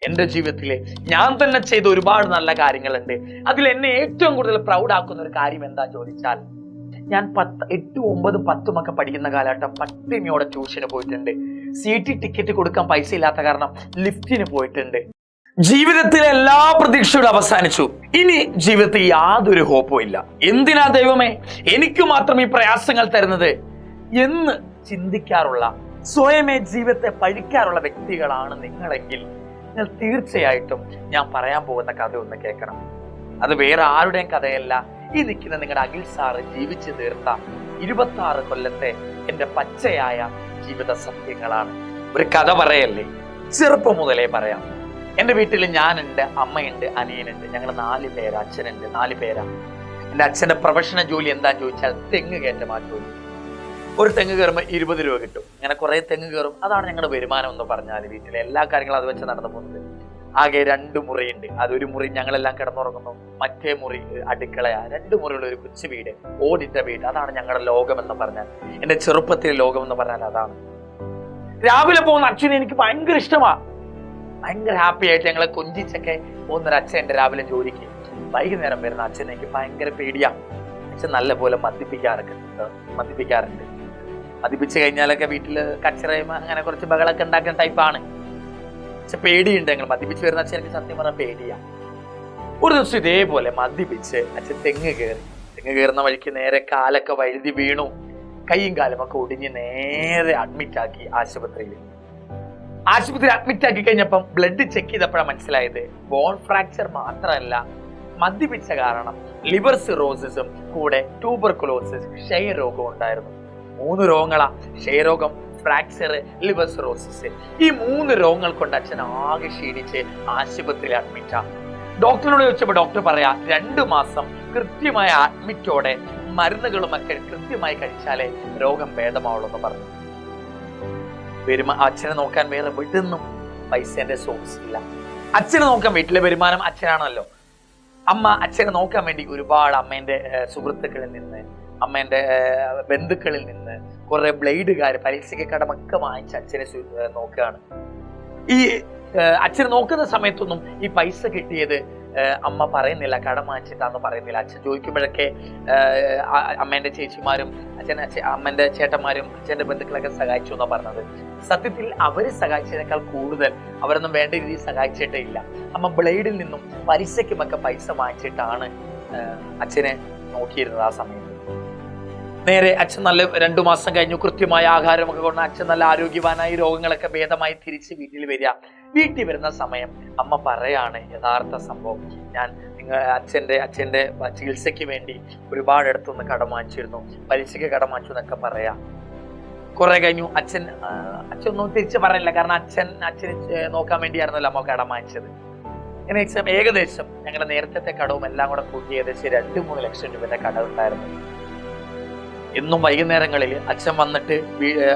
എൻ്റെ ജീവിതത്തിൽ ഞാൻ തന്നെ ചെയ്ത ഒരുപാട് നല്ല കാര്യങ്ങളുണ്ട്. അതിൽ എന്നെ ഏറ്റവും കൂടുതൽ പ്രൗഡ് ആക്കുന്ന ഒരു കാര്യം എന്താ ചോദിച്ചാൽ, ഞാൻ 8, 9, 10 ഒക്കെ പഠിക്കുന്ന കാലഘട്ടം പട്ടിണിയോടെ ട്യൂഷന് പോയിട്ടുണ്ട്. CT ടിക്കറ്റ് കൊടുക്കാൻ പൈസ ഇല്ലാത്ത കാരണം ലിഫ്റ്റിന് പോയിട്ടുണ്ട്. ജീവിതത്തിലെ എല്ലാ പ്രതീക്ഷകളും അവസാനിച്ചു. ഇനി ജീവിതത്തിൽ യാതൊരു ഹോപ്പും ഇല്ല. എന്തിനാ ദൈവമേ എനിക്ക് മാത്രം ഈ പ്രയാസങ്ങൾ തരുന്നത് എന്ന് ചിന്തിക്കാറുള്ള, സ്വയമേ ജീവിതത്തെ പഴിക്കാറുള്ള വ്യക്തികളാണ് നിങ്ങളെങ്കിൽ നിങ്ങൾ തീർച്ചയായിട്ടും ഞാൻ പറയാൻ പോകുന്ന കഥ ഒന്ന് കേൾക്കണം. അത് വേറെ ആരുടെയും കഥയല്ല. ഈ നിൽക്കുന്ന നിങ്ങളുടെ അഖിൽ സാറ് ജീവിച്ചു തീർത്ത 26 കൊല്ലത്തെ എൻ്റെ പച്ചയായ ജീവിത സത്യങ്ങളാണ്. ഒരു കഥ പറയല്ലേ, ചെറുപ്പം മുതലേ പറയാം. എൻ്റെ വീട്ടിൽ ഞാനുണ്ട്, അമ്മയുണ്ട്, അനിയനുണ്ട്. ഞങ്ങൾ 4 പേര്. അച്ഛനുണ്ട്, 4 പേരാ. എൻ്റെ അച്ഛൻ്റെ പ്രൊഫഷണൽ ജോലി എന്താന്ന് ചോദിച്ചാൽ തെങ്ങ് കയറ്റമാ ജോലി. ഒരു തെങ്ങ് കയറുമ്പോൾ 20 രൂപ കിട്ടും. അങ്ങനെ കുറെ തെങ്ങ് കയറും. അതാണ് ഞങ്ങളുടെ വരുമാനം എന്ന് പറഞ്ഞാൽ. വീട്ടിലെ എല്ലാ കാര്യങ്ങളും അത് വെച്ച് നടന്നു പോകുന്നത്. ആകെ 2 മുറിയുണ്ട്. അതൊരു മുറി ഞങ്ങളെല്ലാം കിടന്നുറങ്ങുന്നു, മറ്റേ മുറി അടുക്കളയാ. 2 മുറിയുള്ള ഒരു കൊച്ചു വീട്, ഓടിട്ട വീട്. അതാണ് ഞങ്ങളുടെ ലോകം എന്ന് പറഞ്ഞാൽ, എൻ്റെ ചെറുപ്പത്തിലെ ലോകം എന്ന് പറഞ്ഞാൽ അതാണ്. രാവിലെ പോകുന്ന അച്ഛനെ എനിക്ക് ഭയങ്കര ഇഷ്ടമാണ്. ഭയങ്കര ഹാപ്പി ആയിട്ട് ഞങ്ങളെ കൊഞ്ചിച്ചൊക്കെ പോകുന്നൊരു അച്ഛൻ എൻ്റെ രാവിലെ ജോലിക്ക്. വൈകുന്നേരം വരുന്ന അച്ഛനെ എനിക്ക് ഭയങ്കര പേടിയാ. അച്ഛൻ നല്ലപോലെ മദ്യപിക്കാറുണ്ട്. മദ്യപിച്ച് കഴിഞ്ഞാലൊക്കെ വീട്ടിൽ കച്ചറയും അങ്ങനെ കുറച്ച് ബഹളൊക്കെ ഉണ്ടാക്കുന്ന ടൈപ്പാണ്. പക്ഷെ പേടിയുണ്ട്. ഞങ്ങൾ മദ്യപിച്ച് വരുന്ന അച്ഛൻ എനിക്ക് സത്യം പറഞ്ഞാൽ പേടിയാ. ഒരു ദിവസം ഇതേപോലെ മദ്യപിച്ച് അച്ഛൻ തെങ്ങ് കയറുന്ന വഴിക്ക് നേരെ കാലൊക്കെ വഴുതി വീണു. കൈയും കാലും ഒക്കെ ഒടിഞ്ഞ് നേരെ അഡ്മിറ്റ് ആക്കി കഴിഞ്ഞപ്പം ബ്ലഡ് ചെക്ക് ചെയ്തപ്പോഴാണ് മനസ്സിലായത് ബോൺ ഫ്രാക്ചർ മാത്രമല്ല, മദ്യപിച്ച കാരണം ലിവർ സിറോസിസും കൂടെ ട്യൂബർകുലോസിസ്, ക്ഷയരോഗം ഉണ്ടായിരുന്നു. 3 രോഗങ്ങളാ: ക്ഷയരോഗം, ഫ്രാക്ചർ, ലിവർ സിറോസിസ്. ഈ 3 രോഗങ്ങൾ കൊണ്ട് അച്ഛൻ ആകെ ക്ഷീണിച്ച് ആശുപത്രിയിൽ അഡ്മിറ്റാ. ഡോക്ടറിനോട് ചോദിച്ചപ്പോൾ ഡോക്ടർ പറയാ 2 മാസം കൃത്യമായ അഡ്മിറ്റോടെ മരുന്നുകളുമൊക്കെ കൃത്യമായി കഴിച്ചാലേ രോഗം ഭേദമാവുള്ളൂ എന്ന് പറഞ്ഞു. അച്ഛനെ നോക്കാൻ വേറെ വീട്ടിൽ പൈസേന്റെ സോഴ്സ് ഇല്ല. അച്ഛനെ നോക്കാൻ വീട്ടിലെ വരുമാനം അച്ഛനാണല്ലോ. അമ്മ അച്ഛനെ നോക്കാൻ വേണ്ടി ഒരുപാട് അമ്മേന്റെ സുഹൃത്തുക്കളിൽ നിന്ന്, അമ്മേന്റെ ബന്ധുക്കളിൽ നിന്ന് കുറെ ബ്ലേഡുകാർ, പരീക്ഷയ്ക്ക് കടമൊക്കെ വാങ്ങിച്ച് അച്ഛനെ നോക്കുകയാണ്. ഈ അച്ഛനെ നോക്കുന്ന സമയത്തൊന്നും ഈ പൈസ കിട്ടിയത് അമ്മ പറയുന്നില്ല, കടം വാങ്ങിച്ചിട്ടാന്ന് പറയുന്നില്ല. അച്ഛൻ ചോദിക്കുമ്പോഴൊക്കെ അമ്മേന്റെ ചേച്ചിമാരും അമ്മേന്റെ ചേട്ടന്മാരും അച്ഛന്റെ ബന്ധുക്കളൊക്കെ സഹായിച്ചു എന്നാ പറഞ്ഞത്. സത്യത്തിൽ അവര് സഹായിച്ചതിനേക്കാൾ കൂടുതൽ അവരൊന്നും വേണ്ട രീതിയിൽ സഹായിച്ചിട്ടേ ഇല്ല. അമ്മ ബ്ലേഡിൽ നിന്നും പലിശയ്ക്കുമൊക്കെ പൈസ വാങ്ങിച്ചിട്ടാണ് അച്ഛനെ നോക്കിയിരുന്നത്. ആ സമയത്ത് നേരെ അച്ഛൻ നല്ല 2 മാസം കഴിഞ്ഞു, കൃത്യമായ ആഹാരമൊക്കെ കൊണ്ട് അച്ഛൻ നല്ല ആരോഗ്യവാനായി, രോഗങ്ങളൊക്കെ ഭേദമായി തിരിച്ച് വീട്ടിൽ വരിക. വീട്ടിൽ വരുന്ന സമയം അമ്മ പറയാണ് യഥാർത്ഥ സംഭവം. ഞാൻ അച്ഛൻ്റെ ചികിത്സയ്ക്ക് വേണ്ടി ഒരുപാട് ഇടത്തുനിന്ന് കടം വാങ്ങിച്ചിരുന്നു, പലിശയ്ക്ക് കടം വാങ്ങിച്ചു എന്നൊക്കെ പറയാം. കുറെ കഴിഞ്ഞു അച്ഛനൊന്നും തിരിച്ച് പറയില്ല, കാരണം അച്ഛനെ നോക്കാൻ വേണ്ടിയായിരുന്നല്ലോ അമ്മ കടം വാങ്ങിച്ചത്. ഏകദേശം ഞങ്ങളുടെ നേരത്തെ കടവും എല്ലാം കൂടെ കൂട്ടി ഏകദേശം 2-3 ലക്ഷം രൂപയുടെ കടമുണ്ടായിരുന്നു. എന്നും വൈകുന്നേരങ്ങളിൽ അച്ഛൻ വന്നിട്ട്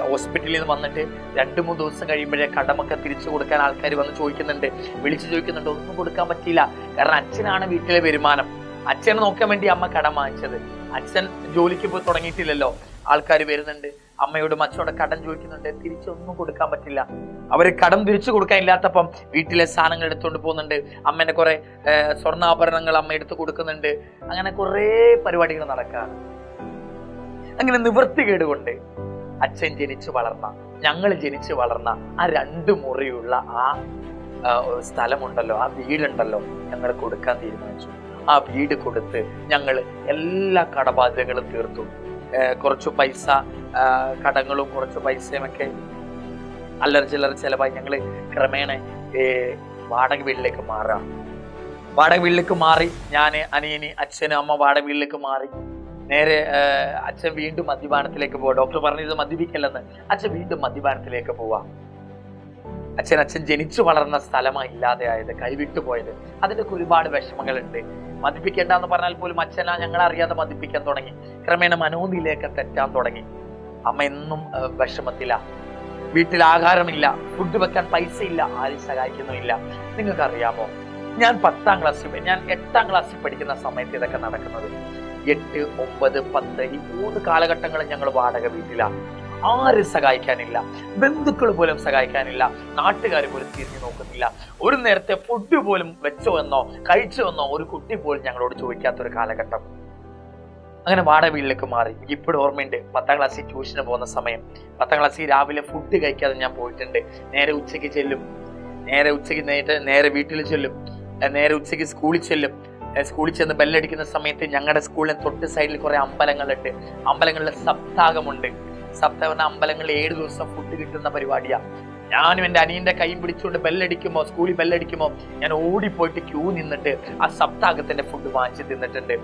ഹോസ്പിറ്റലിൽ നിന്ന് വന്നിട്ട് 2-3 ദിവസം കഴിയുമ്പോഴേ കടമൊക്കെ തിരിച്ചു കൊടുക്കാൻ ആൾക്കാർ വന്ന് വിളിച്ചു ചോദിക്കുന്നുണ്ട്. ഒന്നും കൊടുക്കാൻ പറ്റിയില്ല, കാരണം അച്ഛനാണ് വീട്ടിലെ വരുമാനം. അച്ഛനെ നോക്കാൻ വേണ്ടി അമ്മ കടം വാങ്ങിച്ചത്. അച്ഛൻ ജോലിക്ക് പോയി തുടങ്ങിയിട്ടില്ലല്ലോ. ആൾക്കാർ വരുന്നുണ്ട്, അമ്മയോടും അച്ഛനോട് കടം ചോദിക്കുന്നുണ്ട്. തിരിച്ചൊന്നും കൊടുക്കാൻ പറ്റില്ല. അവര് കടം തിരിച്ചു കൊടുക്കാൻ ഇല്ലാത്തപ്പം വീട്ടിലെ സാധനങ്ങൾ എടുത്തുകൊണ്ട് പോകുന്നുണ്ട്. അമ്മേന്റെ കുറെ സ്വർണ്ണാഭരണങ്ങൾ അമ്മ എടുത്തു കൊടുക്കുന്നുണ്ട്. അങ്ങനെ കുറെ പരിപാടികൾ നടക്കാറ്. അങ്ങനെ നിവൃത്തികേട് കൊണ്ട് അച്ഛൻ ഞങ്ങൾ ജനിച്ചു വളർന്ന ആ 2 മുറിയുള്ള ആ സ്ഥലമുണ്ടല്ലോ, ആ വീടുണ്ടല്ലോ, ഞങ്ങൾ കൊടുക്കാൻ തീരുമാനിച്ചു. ആ വീട് കൊടുത്ത് ഞങ്ങൾ എല്ലാ കടബാധ്യതകളും തീർത്തു. കുറച്ചു പൈസ കടങ്ങളും കുറച്ച് പൈസയുമൊക്കെ അല്ലറ ചില്ലറ ചെലവായി ഞങ്ങൾ ക്രമേണ വാടക വീട്ടിലേക്ക് മാറി. ഞാൻ, അനിയന്, അച്ഛനും അമ്മ വാടക വീട്ടിലേക്ക് മാറി. നേരെ അച്ഛൻ വീണ്ടും മദ്യപാനത്തിലേക്ക് പോവാ. ഡോക്ടർ പറഞ്ഞത് മദ്യപിക്കല്ലെന്ന്. അച്ഛൻ വീണ്ടും മദ്യപാനത്തിലേക്ക് പോവാ. അച്ഛൻ ജനിച്ചു വളർന്ന സ്ഥലമാണ് ഇല്ലാതെയായത്, കൈവിട്ടു പോയത്. അതിൻ്റെയൊക്കെ ഒരുപാട് വിഷമങ്ങളുണ്ട്. മദ്യപിക്കേണ്ടെന്ന് പറഞ്ഞാൽ പോലും അച്ഛനാ ഞങ്ങളറിയാതെ മദ്യപിക്കാൻ തുടങ്ങി. ക്രമേണ മനോനിലയൊക്കെ തെറ്റാൻ തുടങ്ങി. അമ്മ എന്നും വിഷമത്തില. വീട്ടിൽ ആഹാരമില്ല, ഫുഡ് വെക്കാൻ പൈസ ഇല്ല, ആരും സഹായിക്കുന്നുമില്ല. നിങ്ങൾക്കറിയാമോ, ഞാൻ 8ാം ക്ലാസ്സിൽ പഠിക്കുന്ന സമയത്ത് ഇതൊക്കെ നടക്കുന്നത്. 8, 9, 10 ഈ 3 കാലഘട്ടങ്ങളും ഞങ്ങൾ വാടക വീട്ടിലാണ്. ആരും സഹായിക്കാനില്ല, ബന്ധുക്കൾ പോലും സഹായിക്കാനില്ല, നാട്ടുകാർ പോലും തിരിഞ്ഞു നോക്കുന്നില്ല. ഒരു നേരത്തെ ഫുഡ് പോലും വെച്ചോ എന്നോ കഴിച്ചോ എന്നോ ഒരു കുട്ടി പോലും ഞങ്ങളോട് ചോദിക്കാത്തൊരു കാലഘട്ടം. അങ്ങനെ വാടക വീട്ടിലേക്ക് മാറി. ഇപ്പോഴും ഓർമ്മയുണ്ട്, 10ാം ക്ലാസ്സിൽ ട്യൂഷന് പോകുന്ന സമയം. 10ാം ക്ലാസ്സിൽ രാവിലെ ഫുഡ് കഴിക്കാതെ ഞാൻ പോയിട്ടുണ്ട്. നേരെ ഉച്ചയ്ക്ക് ചെല്ലും, നേരെ വീട്ടിൽ ചെല്ലും, നേരെ ഉച്ചയ്ക്ക് സ്കൂളിൽ ചെല്ലും. സ്കൂളിൽ ചെന്ന് ബെല്ലടിക്കുന്ന സമയത്ത് ഞങ്ങളുടെ സ്കൂളിന് തൊട്ട് സൈഡിൽ കുറെ അമ്പലങ്ങളുണ്ട്. അമ്പലങ്ങളിലെ സപ്താഹമുണ്ട്. സപ്താഹം അമ്പലങ്ങളിൽ 7 ദിവസം ഫുഡ് കിട്ടുന്ന പരിപാടിയാ. ഞാനും എൻ്റെ അനിയന്റെ കൈയും പിടിച്ചുകൊണ്ട് ബെല്ലടിക്കുമ്പോൾ, സ്കൂളിൽ ബെല്ലടിക്കുമ്പോൾ ഞാൻ ഓടിപ്പോയിട്ട് ക്യൂ നിന്നിട്ട് ആ സപ്താഹത്തിന്റെ ഫുഡ് വാങ്ങിച്ച് തിന്നിട്ടുണ്ട്.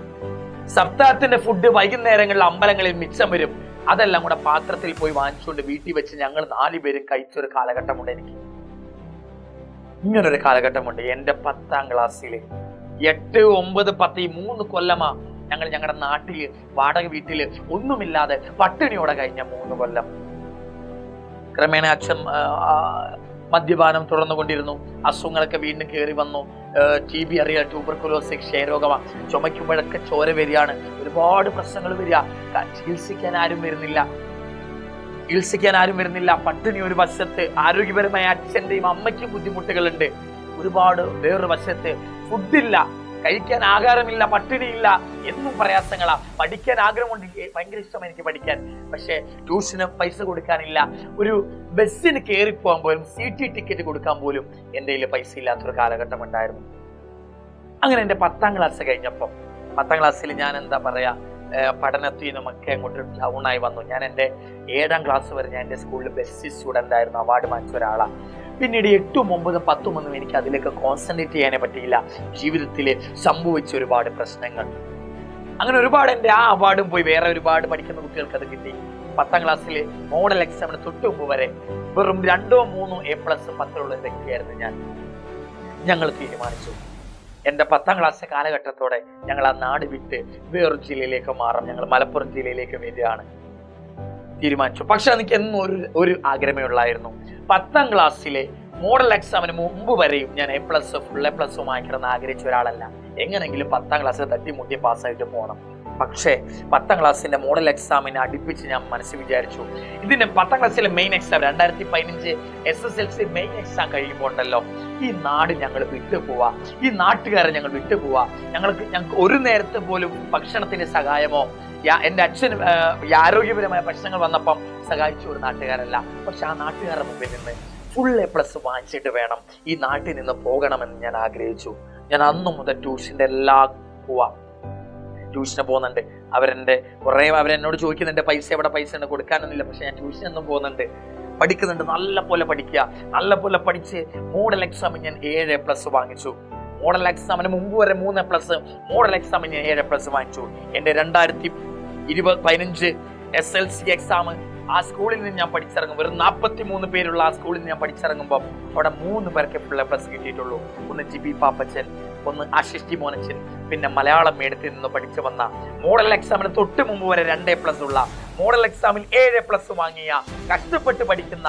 സപ്താഹത്തിന്റെ ഫുഡ് വൈകുന്നേരങ്ങളിൽ അമ്പലങ്ങളിൽ മിച്ചം വരും. അതെല്ലാം കൂടെ പാത്രത്തിൽ പോയി വാങ്ങിച്ചുകൊണ്ട് വീട്ടിൽ വെച്ച് ഞങ്ങൾ 4 പേരും കഴിച്ചൊരു കാലഘട്ടമുണ്ട്. എനിക്ക് ഇങ്ങനൊരു കാലഘട്ടമുണ്ട്. എൻ്റെ 10ാം ക്ലാസ്സിൽ 8, 9, 10 ഈ 3 കൊല്ലമാ ഞങ്ങൾ ഞങ്ങളുടെ നാട്ടില് വാടക വീട്ടില് ഒന്നുമില്ലാതെ പട്ടിണിയോടെ കഴിഞ്ഞ 3 കൊല്ലം. ക്രമേണ അച്ഛൻ മദ്യപാനം തുടർന്നുകൊണ്ടിരുന്നു. അസുഖങ്ങളൊക്കെ വീണ്ടും കയറി വന്നു. TB അറിയാം, ട്യൂബർകുലോസിസ്, ക്ഷയരോഗമാ. ചുമയ്ക്കുമ്പോഴൊക്കെ ചോര വരികയാണ്, ഒരുപാട് പ്രശ്നങ്ങൾ വരിക. ചികിത്സിക്കാൻ ആരും വരുന്നില്ല. പട്ടിണി ഒരു വശത്ത്, ആരോഗ്യപരമായ അച്ഛൻ്റെയും അമ്മയ്ക്കും ബുദ്ധിമുട്ടുകളുണ്ട് ഒരുപാട്. വേറൊരു വശത്ത് ഫുഡില്ല, കഴിക്കാൻ ആഹാരമില്ല, പട്ടിണിയില്ല, എന്നും പ്രയാസങ്ങളാ. പഠിക്കാൻ ആഗ്രഹമുണ്ട്, ഭയങ്കര ഇഷ്ടമാണ് എനിക്ക് പഠിക്കാൻ. പക്ഷെ ട്യൂഷന് പൈസ കൊടുക്കാനില്ല. ഒരു ബസ്സിന് കയറിപ്പോകാൻ പോലും, CT ടിക്കറ്റ് കൊടുക്കാൻ പോലും എൻ്റെ കയ്യിൽ പൈസ ഇല്ലാത്തൊരു കാലഘട്ടം ഉണ്ടായിരുന്നു. അങ്ങനെ എൻ്റെ 10ാം ക്ലാസ് കഴിഞ്ഞപ്പം, 10ാം ക്ലാസ്സിൽ ഞാൻ എന്താ പറയാ, പഠനത്തിൽ നിന്നുമൊക്കെ അങ്ങോട്ട് ഡൗണായി വന്നു. ഞാൻ എൻ്റെ 7ാം ക്ലാസ് വരെ ഞാൻ എൻ്റെ സ്കൂളിൽ ബെസ്റ്റ് സ്റ്റുഡൻ്റ് ആയിരുന്നു, അവാർഡ് വാങ്ങിച്ച ഒരാളാണ്. പിന്നീട് 8ഉം 9ഉം 10ഉം ഒന്നും എനിക്ക് അതിലേക്ക് കോൺസെൻട്രേറ്റ് ചെയ്യാനേ പറ്റിയില്ല. ജീവിതത്തിൽ സംഭവിച്ച ഒരുപാട് പ്രശ്നങ്ങൾ, അങ്ങനെ ഒരുപാട് എൻ്റെ ആ അവാർഡും പോയി. വേറെ ഒരുപാട് പഠിക്കുന്ന കുട്ടികൾക്ക് അത് കിട്ടി. 10ാം ക്ലാസ്സിൽ മോഡൽ എക്സാമിന് തൊട്ട് മുമ്പ് വരെ വെറും 2, 3 A+ 10 ഒരു വ്യക്തിയായിരുന്നു ഞാൻ. ഞങ്ങൾ തീരുമാനിച്ചു, എൻ്റെ 10ാം ക്ലാസ് കാലഘട്ടത്തോടെ ഞങ്ങൾ ആ നാട് വിട്ട് വേറൊരു ജില്ലയിലേക്ക് മാറാം. ഞങ്ങൾ മലപ്പുറം ജില്ലയിലേക്ക് വരികയാണ് തീരുമാനിച്ചു. പക്ഷെ എനിക്ക് എന്നും ഒരു ആഗ്രഹമേ ഉള്ളായിരുന്നു. 10ാം ക്ലാസ്സിലെ മോഡൽ എക്സാമിന് മുമ്പ് വരെയും ഞാൻ A+, ഫുൾ A+ വാങ്ങിക്കണമെന്ന് ആഗ്രഹിച്ച ഒരാളല്ല. എങ്ങനെങ്കിലും 10ാം ക്ലാസ്സിൽ തട്ടിമുട്ടി പാസ്സായിട്ട് പോകണം. പക്ഷേ 10ാം ക്ലാസ്സിന്റെ മോഡൽ എക്സാമിനെ അടുപ്പിച്ച് ഞാൻ മനസ്സിൽ വിചാരിച്ചു, ഇതിന്റെ 10ാം ക്ലാസ്സിലെ main exam 2015 SSLC main exam കഴിയുമ്പോൾ ഉണ്ടല്ലോ, ഈ നാട് ഞങ്ങൾ വിട്ടുപോവാ, ഈ നാട്ടുകാരെ ഞങ്ങൾ വിട്ടുപോവാ. ഞങ്ങൾക്ക് ഒരു നേരത്തെ പോലും ഭക്ഷണത്തിന് സഹായമോ, എൻ്റെ അച്ഛന് ആരോഗ്യപരമായ പ്രശ്നങ്ങൾ വന്നപ്പം സഹായിച്ച ഒരു നാട്ടുകാരല്ല. പക്ഷെ ആ നാട്ടുകാരുടെ മുമ്പിൽ നിന്ന് ഫുൾ A+ വാങ്ങിച്ചിട്ട് വേണം ഈ നാട്ടിൽ നിന്ന് പോകണമെന്ന് ഞാൻ ആഗ്രഹിച്ചു. ഞാൻ അന്നു മുതൽ ട്യൂഷന് പോകുന്നുണ്ട്. അവരെന്നോട് ചോദിക്കുന്നുണ്ട് പൈസ എവിടെ, പൈസ ഉണ്ട്, കൊടുക്കാനൊന്നുമില്ല. പക്ഷെ ഞാൻ ട്യൂഷനൊന്നും പോകുന്നുണ്ട്, പഠിക്കുന്നുണ്ട്. നല്ല പോലെ പഠിച്ച് മോഡൽ എക്സാമിൽ ഞാൻ 7 A+ വാങ്ങിച്ചു. മോഡൽ എക്സാമിന് മുമ്പ് വരെ 3 A+, മോഡൽ എക്സാമിൽ ഞാൻ 7 A+ വാങ്ങിച്ചു. എൻ്റെ 2015 SLC എക്സാം ആ സ്കൂളിൽ നിന്ന് ഞാൻ പഠിച്ചിറങ്ങും. വെറും 43 പേരുള്ള ആ സ്കൂളിൽ നിന്ന് ഞാൻ പഠിച്ചിറങ്ങുമ്പോൾ അവിടെ 3 പേർക്ക് ഫുൾ A+ കിട്ടിയിട്ടുള്ളൂ. ഒന്ന് ജിബി പാപ്പച്ചൻ, ഒന്ന് ആശിഷ് മോനച്ചൻ, പിന്നെ മലയാളം മീഡിയത്തിൽ നിന്ന് പഠിച്ചു വന്ന, മോഡൽ എക്സാമിന് തൊട്ട് മുമ്പ് വരെ 2 A+ ഉള്ള, മോഡൽ എക്സാമിൽ 7 A+ വാങ്ങിയ, കഷ്ടപ്പെട്ട് പഠിക്കുന്ന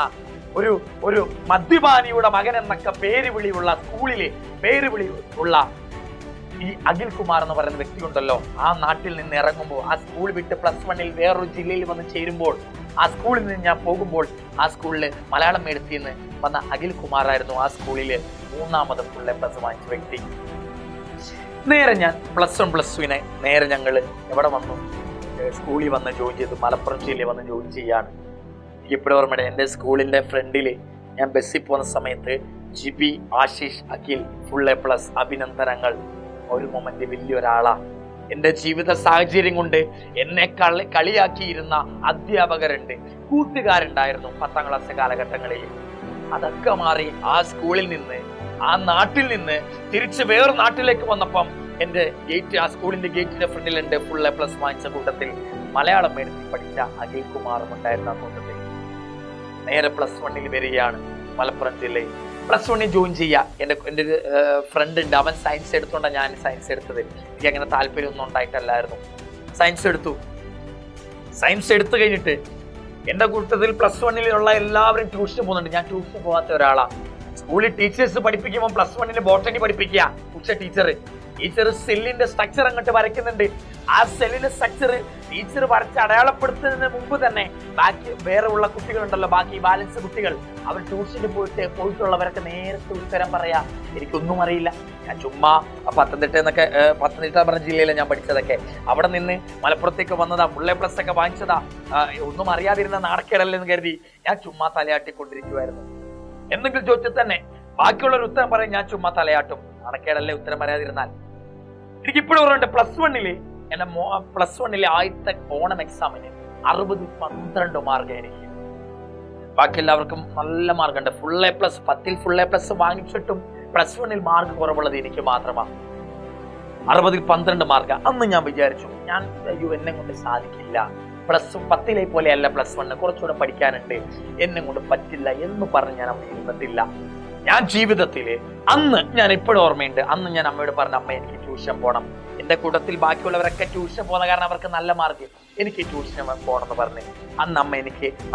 ഒരു മദ്യപാനിയുടെ മകൻ എന്നൊക്കെ പേരുവിളിയുള്ള സ്കൂളിലെ പേരുവിളിയുള്ള ഈ അഖിൽ കുമാർ എന്ന് പറയുന്ന വ്യക്തി ഉണ്ടല്ലോ, ആ നാട്ടിൽ നിന്ന് ഇറങ്ങുമ്പോൾ, ആ സ്കൂൾ വിട്ട് +1 വേറൊരു ജില്ലയിൽ വന്ന് ചേരുമ്പോൾ, ആ സ്കൂളിൽ നിന്ന് ഞാൻ പോകുമ്പോൾ, ആ സ്കൂളിൽ മലയാളം മീഡിയത്തിൽ നിന്ന് വന്ന അഖിൽ കുമാറായിരുന്നു ആ സ്കൂളിൽ 3ാമത് ഫുൾ A+ വാങ്ങിച്ച വ്യക്തി. നേരെ ഞാൻ +1 +2 നേരെ ഞങ്ങൾ എവിടെ വന്നു, സ്കൂളിൽ വന്ന് ജോയിൻ ചെയ്തു. മലപ്പുറം ജില്ലയിൽ വന്ന് ജോയിൻ ചെയ്യാണ്. ഇപ്പോഴും ഓർമ്മയുടെ എൻ്റെ സ്കൂളിൻ്റെ ഫ്രണ്ടിൽ ഞാൻ ബസ്സിൽ പോകുന്ന സമയത്ത് ജിബി, ആശിഷ്, അഖിൽ ഫുൾ A+, അഭിനന്ദനങ്ങൾ. ഒരു മൊമെന്റ് വലിയൊരാളാ. എൻ്റെ ജീവിത സാഹചര്യം കൊണ്ട് എന്നെ കളിയാക്കിയിരുന്ന അധ്യാപകരുണ്ട്, കൂട്ടുകാരുണ്ടായിരുന്നു 10ാം ക്ലാസ് കാലഘട്ടങ്ങളിൽ. അതൊക്കെ മാറി ആ സ്കൂളിൽ നിന്ന്, ആ നാട്ടിൽ നിന്ന് തിരിച്ച് വേറെ നാട്ടിലേക്ക് വന്നപ്പം എൻ്റെ ഗേറ്റ്, ആ സ്കൂളിന്റെ ഗേറ്റിന്റെ ഫ്രണ്ടിലുണ്ട് ഫുൾ A+ വാങ്ങിച്ച കൂട്ടത്തിൽ മലയാളം മീഡിയത്തിൽ പഠിച്ച അഖിൽ കുമാറും ഉണ്ടായിരുന്ന ആ കൂട്ടത്തിൽ. നേരെ +1 വരികയാണ് മലപ്പുറം ജില്ലയിൽ. +1 ജോയിൻ ചെയ്യുക. എൻ്റെ ഒരു ഫ്രണ്ട് ഉണ്ട്, അവൻ സയൻസ് എടുത്തോണ്ടാണ് ഞാൻ സയൻസ് എടുത്തത്. എനിക്ക് അങ്ങനെ താല്പര്യമൊന്നും ഉണ്ടായിട്ടല്ലായിരുന്നു. സയൻസ് എടുത്തു കഴിഞ്ഞിട്ട് എൻ്റെ കൂട്ടത്തിൽ +1 എല്ലാവരും ട്യൂഷന് പോകുന്നുണ്ട്. ഞാൻ ട്യൂഷന് പോകാത്ത ഒരാളാണ്. സ്കൂളിൽ ടീച്ചേഴ്സ് പഠിപ്പിക്കുമ്പോൾ +1 ബോട്ടണി പഠിപ്പിക്കുക. ടീച്ചർ സെല്ലിന്റെ സ്ട്രക്ചർ അങ്ങോട്ട് വരയ്ക്കുന്നുണ്ട്. ആ സെല്ലിന്റെ സ്ട്രക്ചർ ടീച്ചർ വരച്ച് അടയാളപ്പെടുത്തുന്നതിന് മുമ്പ് തന്നെ ബാക്കി വേറെ ഉള്ള കുട്ടികളുണ്ടല്ലോ, ബാക്കി ബാലൻസ് കുട്ടികൾ, അവർ ട്യൂഷന് പോയിട്ടുള്ളവരൊക്കെ നേരത്തെ ഉത്തരം പറയാ എനിക്കൊന്നും അറിയില്ല. ഞാൻ ചുമ്മാ പത്തനംതിട്ട പറഞ്ഞ ജില്ലയിലാണ് ഞാൻ പഠിച്ചതൊക്കെ. അവിടെ നിന്ന് മലപ്പുറത്തേക്ക് വന്നതാ, ഫുൾ A+ ഒക്കെ വാങ്ങിച്ചതാ. ഒന്നും അറിയാതിരുന്ന നാണക്കേടല്ലെന്ന് കരുതി ഞാൻ ചുമ്മാ തലയാട്ടിക്കൊണ്ടിരിക്കുവായിരുന്നു. എന്തെങ്കിലും ചോദിച്ചാൽ തന്നെ ബാക്കിയുള്ളൊരു ഉത്തരം പറയും, ഞാൻ ചുമ്മാ തലയാട്ടും. നാണക്കേടല്ലേ ഉത്തരം പറയാതിരുന്നാൽ. എനിക്കിപ്പോഴും ഓർമ്മയുണ്ട്, പ്ലസ് വണ്ണിലെ ആദ്യത്തെ ഓണം എക്സാമിന് 12 മാർക്ക് എനിക്ക്. ബാക്കി എല്ലാവർക്കും നല്ല മാർക്കുണ്ട്. ഫുൾ A+, 10ൽ ഫുൾ A+ വാങ്ങിച്ചിട്ടും പ്ലസ് വണ്ണിൽ മാർക്ക് കുറവുള്ളത് എനിക്ക് മാത്രമാണ്. 12 മാർക്ക്. അന്ന് ഞാൻ വിചാരിച്ചു, എന്നെ കൊണ്ട് സാധിക്കില്ല, 10ലെ പോലെയല്ല പ്ലസ് 1, കുറച്ചുകൂടെ പഠിക്കാനുണ്ട്, എന്നെ കൊണ്ട് പറ്റില്ല എന്ന് പറഞ്ഞ് ഞാൻ അവിടെ ഇരുന്നിട്ടില്ല. ഞാൻ ജീവിതത്തില് ഞാൻ ഇപ്പോഴും ഓർമ്മയുണ്ട്, അന്ന് ഞാൻ അമ്മയോട് പറഞ്ഞു, അമ്മ എനിക്ക് ട്യൂഷൻ പോകണം. എന്റെ കൂട്ടത്തിൽ ബാക്കിയുള്ളവരൊക്കെ ട്യൂഷൻ പോകുന്ന കാരണം അവർക്ക് നല്ല മാർക്ക്, എനിക്ക് ട്യൂഷൻ പോകണം എന്ന് പറഞ്ഞ് അന്ന്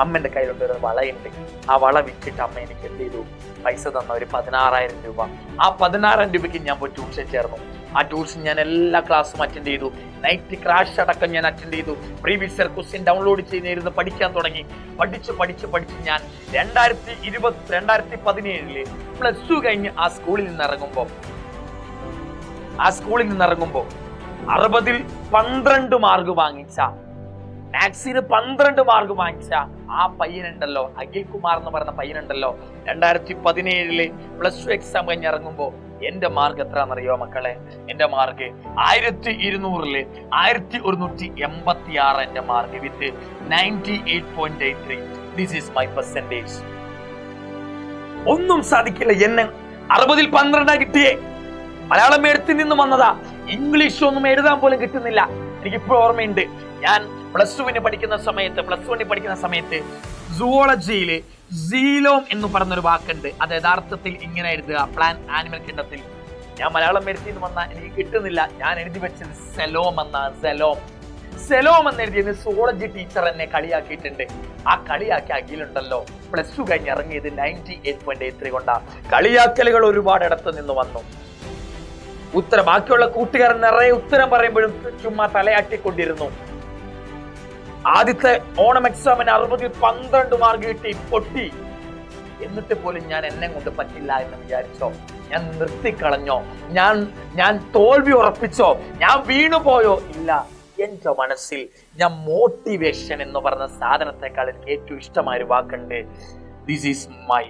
അമ്മന്റെ കയ്യിലുള്ള ഒരു വളയുണ്ട്. ആ വള വിറ്റിട്ട് അമ്മ എനിക്ക് എന്ത് ചെയ്തു, പൈസ തന്ന ഒരു 16,000 രൂപ. ആ 16,000 രൂപയ്ക്ക് ഞാൻ പോയി ട്യൂഷൻ ചേർന്നു. ആ ട്യൂഷൻ ഞാൻ എല്ലാ ക്ലാസ്സും അറ്റൻഡ് ചെയ്തു. നൈറ്റ് ക്രാഷ് അടക്കം ഞാൻ അറ്റൻഡ് ചെയ്തു. പ്രീവിയസ് ഇയർ ക്വസ്റ്റ്യൻ ഡൗൺലോഡ് ചെയ്തിരുന്ന് പഠിക്കാൻ തുടങ്ങി. പഠിച്ച് ഞാൻ 2017 പ്ലസ് 2 കഴിഞ്ഞ് ആ സ്കൂളിൽ നിന്ന് ഇറങ്ങുമ്പോൾ 60ൽ 12 മാർക്ക് വാങ്ങിച്ച, മാത്സിന് 12 മാർക്ക് വാങ്ങിച്ച ആ പയ്യനുണ്ടല്ലോ, അഖിൽ കുമാർ എന്ന് പറയുന്ന പയ്യനുണ്ടല്ലോ, 2017 പ്ലസ് 2 എക്സാം കഴിഞ്ഞ് ഇറങ്ങുമ്പോൾ എന്റെ മാർക്ക് എത്രയാണെന്നറിയോ മക്കളെ? എന്റെ മാർക്ക് 1200ല് 1186 എന്റെ mark with 98.83. This is my percentage. ഒന്നും സാധിക്കില്ല. എന്നെ 60ൽ 12 കിട്ടിയേ. മലയാളം എഴുത്തിൽ നിന്ന് വന്നതാ. ഇംഗ്ലീഷ് ഒന്നും എഴുതാൻ പോലും കിട്ടുന്നില്ല. എനിക്കിപ്പോൾ ഓർമ്മയുണ്ട്, ഞാൻ പ്ലസ് 1 പഠിക്കുന്ന സമയത്ത് സുവോളജിയില് സീലോം എന്ന് പറഞ്ഞൊരു വാക്കുണ്ട്. അത് യഥാർത്ഥത്തിൽ ഇങ്ങനെ എഴുതുക, പ്ലാൻ ആനിമൽ കിണ്ടത്തിൽ. ഞാൻ മലയാളം എഴുത്തിൽ നിന്ന് വന്നാൽ എനിക്ക് കിട്ടുന്നില്ല. ഞാൻ എഴുതി വെച്ചത് സെലോം എന്ന് എഴുതിയത് സുവോളജി ടീച്ചർ എന്നെ കളിയാക്കിയിട്ടുണ്ട്. ആ കളിയാക്കി അഖിലുണ്ടല്ലോ പ്ലസ് 2 കഴിഞ്ഞ് ഇറങ്ങിയത് 98.83 കൊണ്ടാ. കളിയാക്കലുകൾ ഒരുപാട് ഇടത്ത് നിന്ന് വന്നു. ബാക്കിയുള്ള കൂട്ടുകാരൻ നിറയെ ഉത്തരം പറയുമ്പോഴും ചുമ്മാ തലയാട്ടിക്കൊണ്ടിരുന്നു. ആദ്യത്തെ ഓണം എക്സാമിന് 60ൽ 12 മാർക്ക് കിട്ടി, പൊട്ടി. എന്നിട്ട് പോലും ഞാൻ എന്നെ കൊണ്ട് പറ്റില്ല എന്ന് വിചാരിച്ചോ? ഞാൻ നിർത്തിക്കളഞ്ഞോ? ഞാൻ തോൽവി ഉറപ്പിച്ചോ? ഞാൻ വീണുപോയോ? ഇല്ല. എന്റെ മനസ്സിൽ ഞാൻ മോട്ടിവേഷൻ എന്ന് പറഞ്ഞ സാധനത്തെക്കാൾ എനിക്ക് ഏറ്റവും ഇഷ്ടമായ ഒരു വാക്കുണ്ട്. ദിസ് ഈസ് മൈ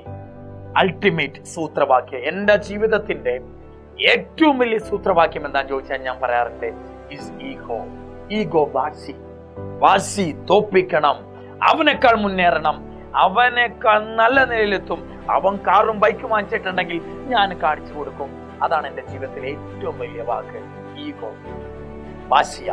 അൾട്ടിമേറ്റ് സൂത്രവാക്യം. എന്റെ ജീവിതത്തിന്റെ ഏറ്റവും വലിയ സൂത്രവാക്യം എന്താന്ന് ചോദിച്ചാൽ ഞാൻ പറയാറുണ്ട്, ഇസ് ഈഗോ. വാശി തോപ്പിക്കണം, അവനേക്കാൾ മുന്നേറണം, അവനേക്കാൾ നല്ല നിലയിലെത്തും. അവൻ കാറും ബൈക്കും വാങ്ങിച്ചിട്ടുണ്ടെങ്കിൽ ഞാൻ കാണിച്ചു കൊടുക്കും. അതാണ് എന്റെ ജീവിതത്തിലെ ഏറ്റവും വലിയ വാക്ക്, ഈഗോ, വാശിയ.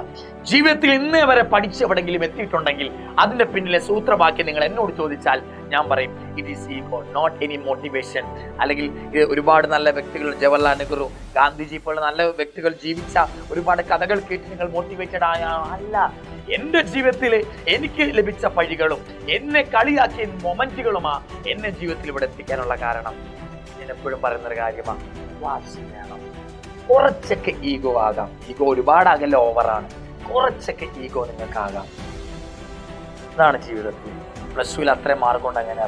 ജീവിതത്തിൽ ഇന്നേ വരെ പഠിച്ചെവിടെങ്കിലും എത്തിയിട്ടുണ്ടെങ്കിൽ അതിന്റെ പിന്നിലെ സൂത്രവാക്യം നിങ്ങൾ എന്നോട് ചോദിച്ചാൽ ഞാൻ പറയും, it is ego, not any motivation. അല്ലെങ്കിൽ ഒരുപാട് നല്ല വ്യക്തികൾ, ജവഹർലാൽ നെഹ്റു, ഗാന്ധിജി പോലുള്ള നല്ല വ്യക്തികൾ ജീവിച്ച ഒരുപാട് കഥകൾ കേട്ട് നിങ്ങൾ മോട്ടിവേറ്റഡ് ആയ അല്ല. എന്റെ ജീവിതത്തിൽ എനിക്ക് ലഭിച്ച പഴികളും എന്നെ കളിയാക്കിയ മൊമെന്റുകളുമാ എന്നെ ജീവിതത്തിൽ ഇവിടെ എത്തിക്കാനുള്ള കാരണം. ഞാൻ എപ്പോഴും പറയുന്നൊരു കാര്യമാണ്, വാശി വേണം. കുറച്ചൊക്കെ ഈഗോ ആകാം. ഈഗോ ഒരുപാടാകല്ല, ഓവറാണ്. കുറച്ചൊക്കെ ഈഗോ നിങ്ങൾക്കാകാം. ഇതാണ് ജീവിതത്തിൽ. പ്ലസ് 2 അത്രയും മാർക്ക് കൊണ്ട് അങ്ങനെ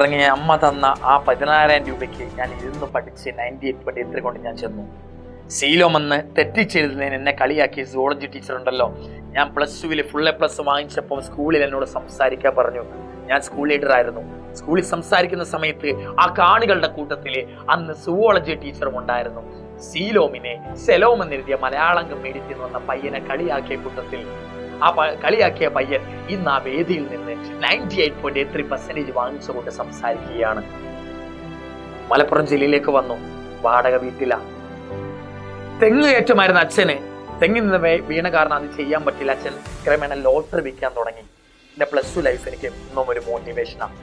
ഇറങ്ങിയ അമ്മ തന്ന ആ 16,000 രൂപയ്ക്ക് ഞാൻ ഇരുന്ന് പഠിച്ച് 98.83 കൊണ്ട് ഞാൻ ചെന്നു. സീലോമെന്ന് തെറ്റിച്ചെഴുതുന്നതിന് എന്നെ കളിയാക്കിയ സുവോളജി ടീച്ചർ ഉണ്ടല്ലോ, ഞാൻ പ്ലസ് 2 ഫുൾ A+ വാങ്ങിച്ചപ്പോൾ സ്കൂളിൽ എന്നോട് സംസാരിക്കാൻ പറഞ്ഞു. ഞാൻ സ്കൂൾ ലീഡർ ആയിരുന്നു. സ്കൂളിൽ സംസാരിക്കുന്ന സമയത്ത് ആ കാണികളുടെ കൂട്ടത്തില് അന്ന് സുവോളജി ടീച്ചറും ഉണ്ടായിരുന്നു. സെലോം എന്നെഴുതിയ മലയാളം മീഡിയത്തിൽ വന്ന പയ്യനെ കളിയാക്കിയ കൂട്ടത്തിൽ ആ കളിയാക്കിയ പയ്യൻ ഇന്ന് ആ വേദിയിൽ നിന്ന് 98.83% വാങ്ങിച്ചുകൊണ്ട് സംസാരിക്കുകയാണ്. മലപ്പുറം ജില്ലയിലേക്ക് വന്നു. വാടക വീട്ടില. തെങ്ങ് കയറ്റമായിരുന്ന അച്ഛന് തെങ്ങിൽ നിന്ന് വീണ കാരണം അത് ചെയ്യാൻ പറ്റില്ല. അച്ഛൻ ക്രമേണ ലോട്ടറി വിൽക്കാൻ തുടങ്ങി. എന്റെ പ്ലസ് 2 ലൈഫ് എനിക്ക് ഇന്നും ഒരു മോട്ടിവേഷനാണ്.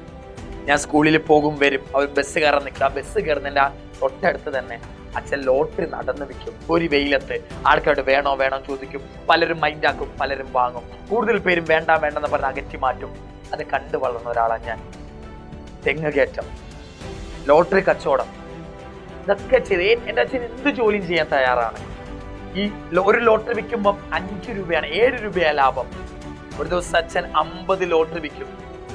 ഞാൻ സ്കൂളിൽ പോകും വരും, അവർ ബസ് കയറാൻ നിൽക്കുക. ആ ബസ് കയറുന്നതിൻ്റെ തൊട്ടടുത്ത് തന്നെ അച്ഛൻ ലോട്ടറി നടന്ന് വിൽക്കും. ഒരു വെയിലത്ത് ആൾക്കാരോട് വേണോ ചോദിക്കും. പലരും മൈൻഡാക്കും, പലരും വാങ്ങും. കൂടുതൽ പേരും വേണ്ടെന്ന് പറഞ്ഞ് അകറ്റി മാറ്റും. അത് കണ്ടു വളർന്ന ഒരാളാണ് ഞാൻ. തെങ്ങ് കയറ്റം, ലോട്ടറി കച്ചവടം, ഇതൊക്കെ ചെയ്ത് എൻ്റെ അച്ഛൻ എന്ത് ജോലിയും ചെയ്യാൻ തയ്യാറാണ്. ഈ ഒരു ലോട്ടറി വിൽക്കുമ്പോൾ 5 രൂപയാണ്, 7 രൂപയാണ് ലാഭം. ഒരു ദിവസം അച്ഛൻ 50 ലോട്ടറി വിൽക്കും.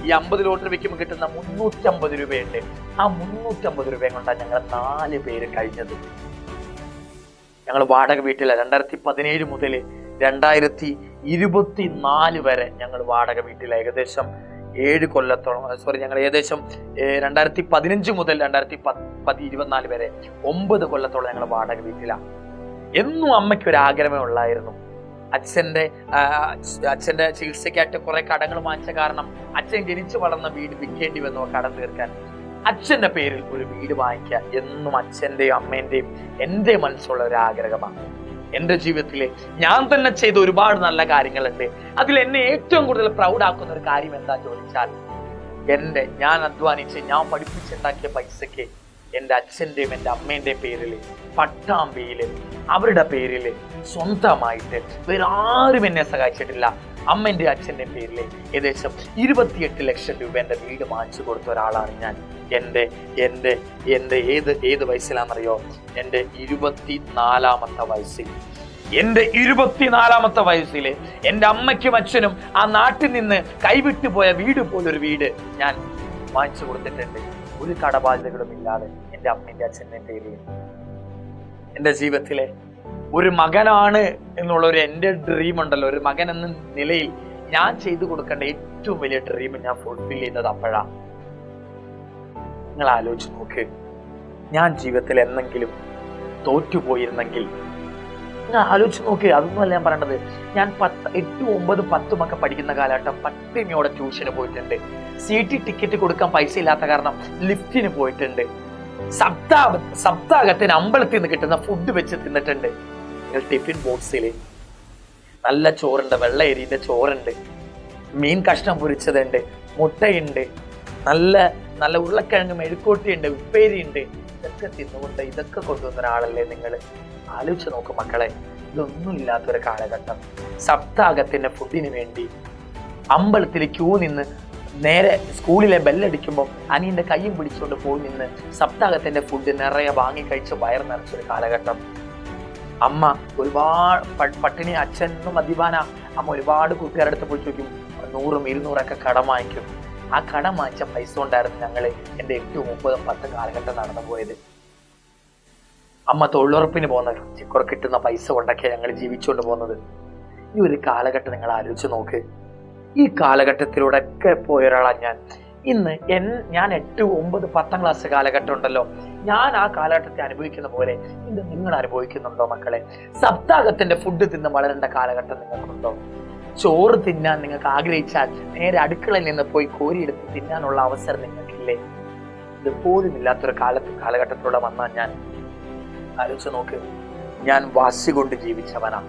ഈ 50 ലോട്ടറി വിൽക്കുമ്പോൾ കിട്ടുന്ന 350 രൂപയുണ്ട്. ആ 350 രൂപ കൊണ്ടാണ് ഞങ്ങൾ 4 പേര് കഴിഞ്ഞത്. ഞങ്ങൾ വാടക വീട്ടില 2017 മുതൽ 2024 വരെ ഞങ്ങൾ വാടക വീട്ടിൽ ഏകദേശം 7 കൊല്ലത്തോളം, ഞങ്ങൾ ഏകദേശം 2015 മുതൽ 2024 വരെ 9 കൊല്ലത്തോളം ഞങ്ങൾ വാടക വീട്ടിലാണ്. എന്നും അമ്മയ്ക്ക് ഒരു ആഗ്രഹമേ ഉള്ളായിരുന്നു. അച്ഛൻ്റെ ചികിത്സയ്ക്കായിട്ട് കുറെ കടങ്ങൾ വാങ്ങിച്ച കാരണം അച്ഛൻ ജനിച്ചു വളർന്ന വീട് വിൽക്കേണ്ടി വന്നു കടം തീർക്കാൻ. അച്ഛൻ്റെ പേരിൽ ഒരു വീട് വാങ്ങിക്കുക എന്നും അച്ഛൻ്റെയും അമ്മേൻ്റെയും എൻ്റെ മനസ്സുള്ള ഒരു ആഗ്രഹമാണ്. എൻ്റെ ജീവിതത്തിൽ ഞാൻ തന്നെ ചെയ്ത ഒരുപാട് നല്ല കാര്യങ്ങളുണ്ട്. അതിൽ എന്നെ ഏറ്റവും കൂടുതൽ പ്രൗഡാക്കുന്ന ഒരു കാര്യം എന്താ ചോദിച്ചാൽ, ഞാൻ അധ്വാനിച്ച് ഞാൻ പഠിപ്പിച്ചുണ്ടാക്കിയ പൈസയ്ക്ക് എൻ്റെ അച്ഛൻ്റെയും എൻ്റെ അമ്മേൻ്റെയും പേരിൽ പട്ടാമ്പിയിൽ അവരുടെ പേരിൽ സ്വന്തമായിട്ട് വേറെ ആരും എന്നെ സഹായിച്ചിട്ടില്ല. അമ്മൻ്റെ അച്ഛൻ്റെ പേരിൽ ഏകദേശം 28 ലക്ഷം രൂപ എൻ്റെ വീട് വാങ്ങിച്ചു കൊടുത്ത ഒരാളാണ് ഞാൻ. എൻ്റെ ഏത് വയസ്സിലാണെന്നറിയോ? എൻ്റെ 24-ാമത്തെ വയസ്സിൽ. എൻ്റെ 24-ാമത്തെ വയസ്സിൽ എൻ്റെ അമ്മയ്ക്കും അച്ഛനും ആ നാട്ടിൽ നിന്ന് കൈവിട്ടു പോയ വീട് പോലൊരു വീട് ഞാൻ വാങ്ങിച്ചു കൊടുത്തിട്ടുണ്ട്. ഒരു കടബാധ്യതകളും ഇല്ലാതെ എൻ്റെ അമ്മേൻ്റെ അച്ഛൻ്റെ പേരിൽ. എൻ്റെ ജീവിതത്തിലെ ഒരു മകനാണ് എന്നുള്ളൊരു എൻ്റെ ഡ്രീം ഉണ്ടല്ലോ, ഒരു മകൻ എന്ന നിലയിൽ ഞാൻ ചെയ്തു കൊടുക്കേണ്ട ഏറ്റവും വലിയ ഡ്രീം ഞാൻ ഫുൾഫിൽ ചെയ്യുന്നത് അപ്പോഴാണ്. നിങ്ങൾ ആലോചിച്ച് നോക്ക്, ഞാൻ ജീവിതത്തിൽ എന്തെങ്കിലും തോറ്റുപോയിരുന്നെങ്കിൽ നിങ്ങൾ ആലോചിച്ച് നോക്ക്. അതൊന്നുമല്ല ഞാൻ പറയണത്. ഞാൻ 8, 9, 10 ഒക്കെ പഠിക്കുന്ന കാലഘട്ടം പട്ടിണിയോടെ ട്യൂഷന് പോയിട്ടുണ്ട്. CT ടിക്കറ്റ് കൊടുക്കാൻ പൈസ ഇല്ലാത്ത കാരണം ലിഫ്റ്റിന് പോയിട്ടുണ്ട്. സപ്താഹത്തിന് അമ്പലത്തിൽ നിന്ന് കിട്ടുന്ന ഫുഡ് വെച്ച് തിന്നിട്ടുണ്ട്. ടിഫിൻ ബോക്സിൽ നല്ല ചോറുണ്ട്, വെള്ള അരിയുടെ ചോറുണ്ട്, മീൻ കഷ്ണം പൊരിച്ചതുണ്ട്, മുട്ടയുണ്ട്, നല്ല നല്ല ഉരുളക്കിഴങ്ങ് മെഴുക്കോട്ടിയുണ്ട്, ഉപ്പേരിയുണ്ട്. ഇതൊക്കെ തിന്നുകൊണ്ട് ഇതൊക്കെ കൊണ്ടുവന്ന ഒരാളല്ലേ നിങ്ങൾ? ആലോചിച്ച് നോക്ക് മക്കളെ. ഇതൊന്നും ഇല്ലാത്തൊരു കാലഘട്ടം സപ്താഹത്തിന്റെ ഫുഡിന് വേണ്ടി അമ്പലത്തിൽ ക്യൂ നിന്ന് നേരെ സ്കൂളിലെ ബെല്ലടിക്കുമ്പോൾ അനിയന്റെ കയ്യും പിടിച്ചുകൊണ്ട് പോയി നിന്ന് സപ്താഹത്തിന്റെ ഫുഡ് നിറയെ വാങ്ങി കഴിച്ച് വയർ നിറച്ചൊരു കാലഘട്ടം. അമ്മ ഒരുപാട് പട്ടിണി, അച്ഛനും മദ്യപാന. അമ്മ ഒരുപാട് കൂട്ടുകാരുടെ അടുത്ത് പോയി ചോദിക്കും, 100, 200 കടം വാങ്ങിക്കും. ആ കടം വാങ്ങിച്ച പൈസ കൊണ്ടായിരുന്നു ഞങ്ങൾ എൻ്റെ 8, 30, 10 കാലഘട്ടം നടന്നു പോയത്. അമ്മ തൊഴിലുറപ്പിന് പോകുന്നത് കുറെ കിട്ടുന്ന പൈസ കൊണ്ടൊക്കെ ഞങ്ങൾ ജീവിച്ചുകൊണ്ട് പോകുന്നത്. ഈ ഒരു കാലഘട്ടം നിങ്ങൾ ആലോചിച്ച് നോക്ക്. ഈ കാലഘട്ടത്തിലൂടെ ഒക്കെ പോയ ഒരാളാണ് ഞാൻ. ഇന്ന് ഞാൻ 8, 9, 10 ക്ലാസ് കാലഘട്ടം ഉണ്ടല്ലോ, ഞാൻ ആ കാലഘട്ടത്തെ അനുഭവിക്കുന്ന പോലെ ഇന്ന് നിങ്ങൾ അനുഭവിക്കുന്നുണ്ടോ മക്കളെ? സപ്താഹത്തിന്റെ ഫുഡ് തിന്ന് വളരേണ്ട കാലഘട്ടം നിങ്ങൾക്കുണ്ടോ? ചോറ് തിന്നാൻ നിങ്ങൾക്ക് ആഗ്രഹിച്ചാൽ നേരെ അടുക്കളയിൽ നിന്ന് പോയി കോരിയെടുത്ത് തിന്നാനുള്ള അവസരം നിങ്ങൾക്കില്ലേ? ഇതുപോലും ഇല്ലാത്തൊരു കാലഘട്ടത്തിലൂടെ വന്നാൽ ഞാൻ ആലോചിച്ച് നോക്ക്. ഞാൻ വാശി കൊണ്ട് ജീവിച്ചവനാണ്.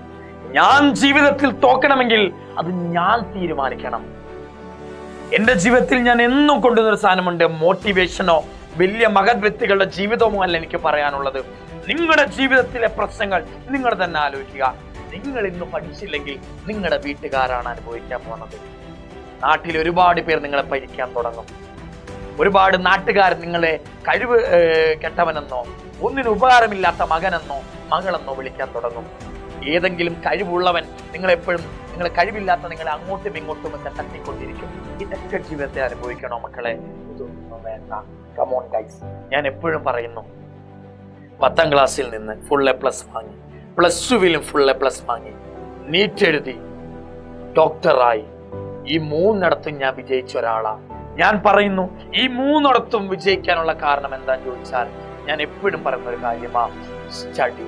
ഞാൻ ജീവിതത്തിൽ തോക്കണമെങ്കിൽ അത് ഞാൻ തീരുമാനിക്കണം. എന്റെ ജീവിതത്തിൽ ഞാൻ എന്നും കൊണ്ടുവന്നൊരു സാധനമുണ്ട്. മോട്ടിവേഷനോ വലിയ മഹത് വ്യക്തികളുടെ ജീവിതമോ അല്ല എനിക്ക് പറയാനുള്ളത്. നിങ്ങളുടെ ജീവിതത്തിലെ പ്രശ്നങ്ങൾ നിങ്ങൾ തന്നെ ആലോചിക്കുക. നിങ്ങൾ ഇന്ന് പഠിച്ചില്ലെങ്കിൽ നിങ്ങളുടെ വീട്ടുകാരാണ് അനുഭവിക്കാൻ പോകുന്നത്. നാട്ടിൽ ഒരുപാട് പേർ നിങ്ങളെ പരിക്കാൻ തുടങ്ങും. ഒരുപാട് നാട്ടുകാർ നിങ്ങളെ കഴിവ് കെട്ടവനെന്നോ ഒന്നിനും ഉപകാരമില്ലാത്ത മകനെന്നോ മകളെന്നോ വിളിക്കാൻ തുടങ്ങും. ഏതെങ്കിലും കഴിവുള്ളവൻ നിങ്ങളെ കഴിവില്ലാത്ത നിങ്ങളെ അങ്ങോട്ടും ഇങ്ങോട്ടും ഒക്കെ തട്ടിക്കൊണ്ടിരിക്കും. ഇതൊക്കെ ജീവിതത്തെ അനുഭവിക്കണോ മക്കളെ? ഇതൊന്നും വേണ്ട. കമോൺ ഗൈസ്, ഞാൻ എപ്പോഴും പറയുന്നു, 10ാം ക്ലാസ്സിൽ നിന്ന് ഫുൾ A+ വാങ്ങി, +2-വിലും ഫുൾ A+ വാങ്ങി, നീറ്റ് എഴുതി, ഡോക്ടറായി, ഈ 3ഇടത്തും ഞാൻ വിജയിച്ച ഒരാളാണ്. ഞാൻ പറയുന്നു, ഈ 3ഇടത്തും വിജയിക്കാനുള്ള കാരണം എന്താന്ന് ചോദിച്ചാൽ ഞാൻ എപ്പോഴും പറയുന്നൊരു കാര്യമാണ് സ്റ്റഡി.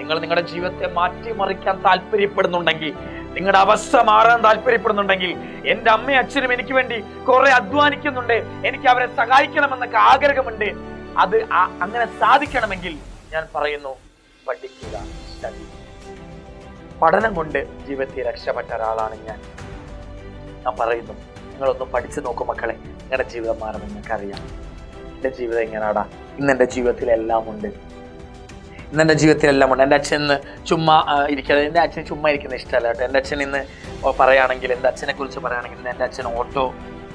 നിങ്ങൾ നിങ്ങളുടെ ജീവിതത്തെ മാറ്റിമറിക്കാൻ താല്പര്യപ്പെടുന്നുണ്ടെങ്കിൽ, നിങ്ങളുടെ അവസ്ഥ മാറാൻ താല്പര്യപ്പെടുന്നുണ്ടെങ്കിൽ, എൻ്റെ അമ്മയും അച്ഛനും എനിക്ക് വേണ്ടി കുറെ അധ്വാനിക്കുന്നുണ്ട്, എനിക്ക് അവരെ സഹായിക്കണമെന്നൊക്കെ ആഗ്രഹമുണ്ട്, അത് അങ്ങനെ സാധിക്കണമെങ്കിൽ ഞാൻ പറയുന്നു, പഠിക്കുക, സ്റ്റഡി. പഠനം കൊണ്ട് ജീവിതത്തിൽ രക്ഷപ്പെട്ട ഒരാളാണ് ഞാൻ പറയുന്നു. നിങ്ങളൊന്ന് പഠിച്ചു നോക്കൂ മക്കളെ, നിങ്ങളുടെ ജീവിതം മാറുമെന്ന് നിങ്ങൾക്കറിയാം. എൻ്റെ ജീവിതം എങ്ങനെയാടാ? ഇന്ന് എൻ്റെ ജീവിതത്തിലെല്ലാം ഉണ്ട്. എൻ്റെ അച്ഛൻ ചുമ്മാ ഇരിക്കുന്നത്, എൻ്റെ അച്ഛൻ ചുമ്മാ ഇരിക്കുന്ന ഇഷ്ടമല്ല കേട്ടോ. എൻ്റെ അച്ഛൻ ഇന്ന് പറയുകയാണെങ്കിൽ, എൻ്റെ അച്ഛനെ കുറിച്ച് പറയുകയാണെങ്കിൽ, എൻ്റെ അച്ഛൻ ഓട്ടോ